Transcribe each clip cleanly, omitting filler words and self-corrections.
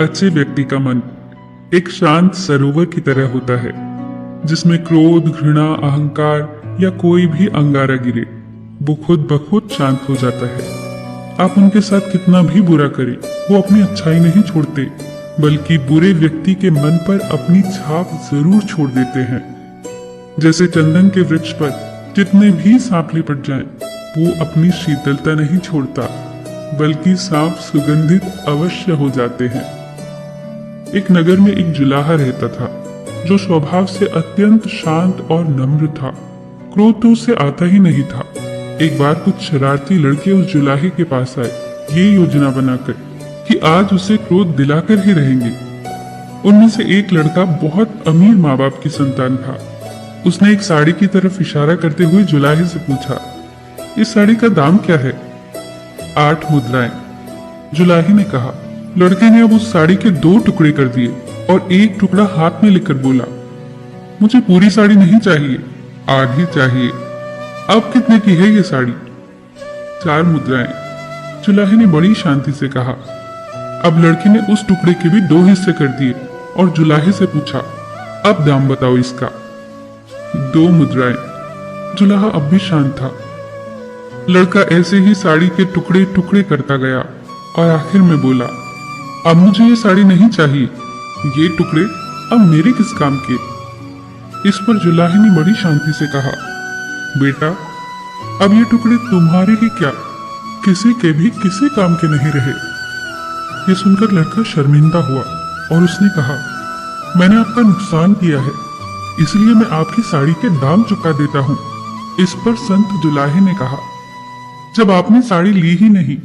अच्छे व्यक्ति का मन एक शांत सरोवर की तरह होता है, जिसमें क्रोध, घृणा, अहंकार या कोई भी अंगारा गिरे वो खुद ब खुद शांत हो जाता है। आप उनके साथ कितना भी बुरा करें, वो अपनी अच्छाई नहीं छोड़ते, बल्कि बुरे व्यक्ति के मन पर अपनी छाप जरूर छोड़ देते हैं। जैसे चंदन के वृक्ष पर जितने भी सांप लिपट जाएं, वो अपनी शीतलता नहीं छोड़ता, बल्कि सांप सुगंधित अवश्य हो जाते हैं। एक नगर में एक जुलाहा रहता था, जो स्वभाव से अत्यंत शांत और नम्र था। क्रोध तो उससे आता ही नहीं था। एक बार कुछ शरारती लड़के उस जुलाहे के पास आए, ये योजना बनाकर कि आज उसे क्रोध दिलाकर ही रहेंगे। उनमें से एक लड़का बहुत अमीर माँ बाप की संतान था। उसने एक साड़ी की तरफ इशारा करते हुए जुलाहे से पूछा, इस साड़ी का दाम क्या है? 8 मुद्राएं, जुलाहे ने कहा। लड़के ने अब उस साड़ी के 2 टुकड़े कर दिए और एक टुकड़ा हाथ में लेकर बोला, मुझे पूरी साड़ी नहीं चाहिए, आधी चाहिए। अब कितने की है ये साड़ी? 4 मुद्राएं, जुलाहे ने बड़ी शांति से कहा। अब लड़के ने उस टुकड़े के भी 2 हिस्से कर दिए और जुलाहे से पूछा, अब दाम बताओ इसका। 2 मुद्राएं, जुलाहा अब भी शांत था। लड़का ऐसे ही साड़ी के टुकड़े टुकड़े करता गया और आखिर में बोला, अब मुझे ये साड़ी नहीं चाहिए, ये टुकड़े अब मेरे किस काम के? इस पर जुलाहे ने बड़ी शांति से कहा, बेटा, अब ये टुकड़े तुम्हारे ही क्या, किसी के भी किसी काम के नहीं रहे। ये सुनकर लड़का शर्मिंदा हुआ और उसने कहा, मैंने आपका नुकसान किया है, इसलिए मैं आपकी साड़ी के दाम चुका देता हूँ। इस पर संत जुलाहे ने कहा, जब आपने साड़ी ली ही नहीं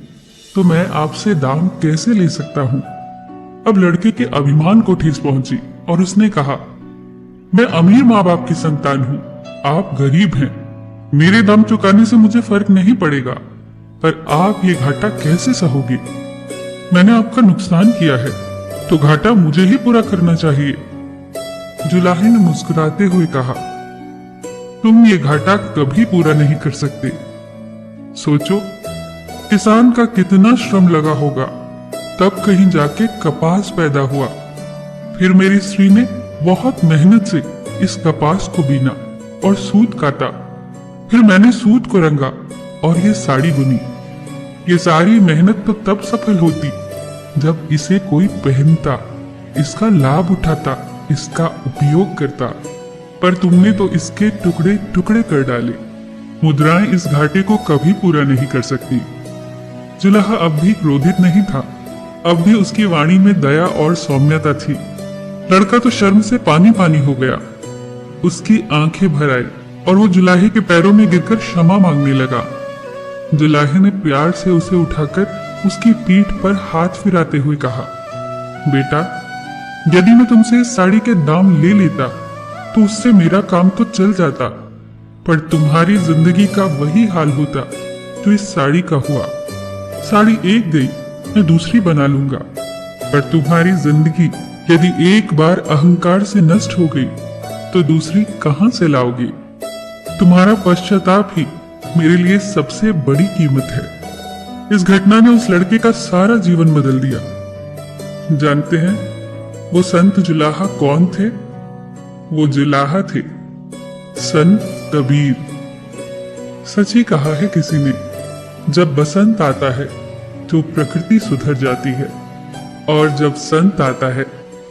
तो मैं आपसे दाम कैसे ले सकता हूँ? अब लड़के के अभिमान को ठेस पहुंची और उसने कहा, मैं अमीर माँ बाप की संतान हूँ, आप गरीब हैं, मेरे दाम चुकाने से मुझे फर्क नहीं पड़ेगा, पर आप ये घाटा कैसे सहोगे? मैंने आपका नुकसान किया है तो घाटा मुझे ही पूरा करना चाहिए। जुलाहे ने मुस्कुराते हुए कहा, तुम ये घाटा कभी पूरा नहीं कर सकते। सोचो, किसान का कितना श्रम लगा होगा, तब कहीं जाके कपास पैदा हुआ, फिर मेरी स्त्री ने बहुत मेहनत से इस कपास को बीना और सूत काटा, फिर मैंने सूत को रंगा और ये साड़ी बुनी। ये सारी मेहनत तो तब सफल होती जब इसे कोई पहनता, इसका लाभ उठाता, इसका उपयोग करता, पर तुमने तो इसके टुकड़े टुकड़े कर डाले। मुद्राएं इस घाटे को कभी पूरा नहीं कर सकती। जुलाहा अब भी क्रोधित नहीं था, अब भी उसकी वाणी में दया और सौम्यता थी। लड़का तो शर्म से पानी पानी हो गया, उसकी आंखें भर आई और वो जुलाहे के पैरों में गिरकर क्षमा मांगने लगा। जुलाहे ने प्यार से उसे उठाकर उसकी पीठ पर हाथ फिराते हुए कहा, बेटा, यदि मैं तुमसे इस साड़ी के दाम ले लेता तो उससे मेरा काम तो चल जाता, पर तुम्हारी जिंदगी का वही हाल होता जो इस साड़ी का हुआ। साड़ी एक गई, मैं दूसरी बना लूंगा, पर तुम्हारी जिंदगी यदि एक बार अहंकार से नष्ट हो गई तो दूसरी कहां से लाओगे? तुम्हारा पश्चाताप ही मेरे लिए सबसे बड़ी कीमत है। इस घटना ने उस लड़के का सारा जीवन बदल दिया। जानते हैं वो संत जुलाहा कौन थे? वो जुलाहा थे संत कबीर। सच ही कहा है किसी ने, जब बसंत आता है तो प्रकृति सुधर जाती है, और जब संत आता है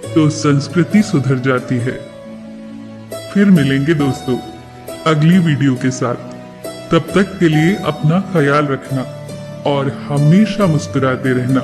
तो संस्कृति सुधर जाती है। फिर मिलेंगे दोस्तों अगली वीडियो के साथ। तब तक के लिए अपना ख्याल रखना और हमेशा मुस्कुराते रहना।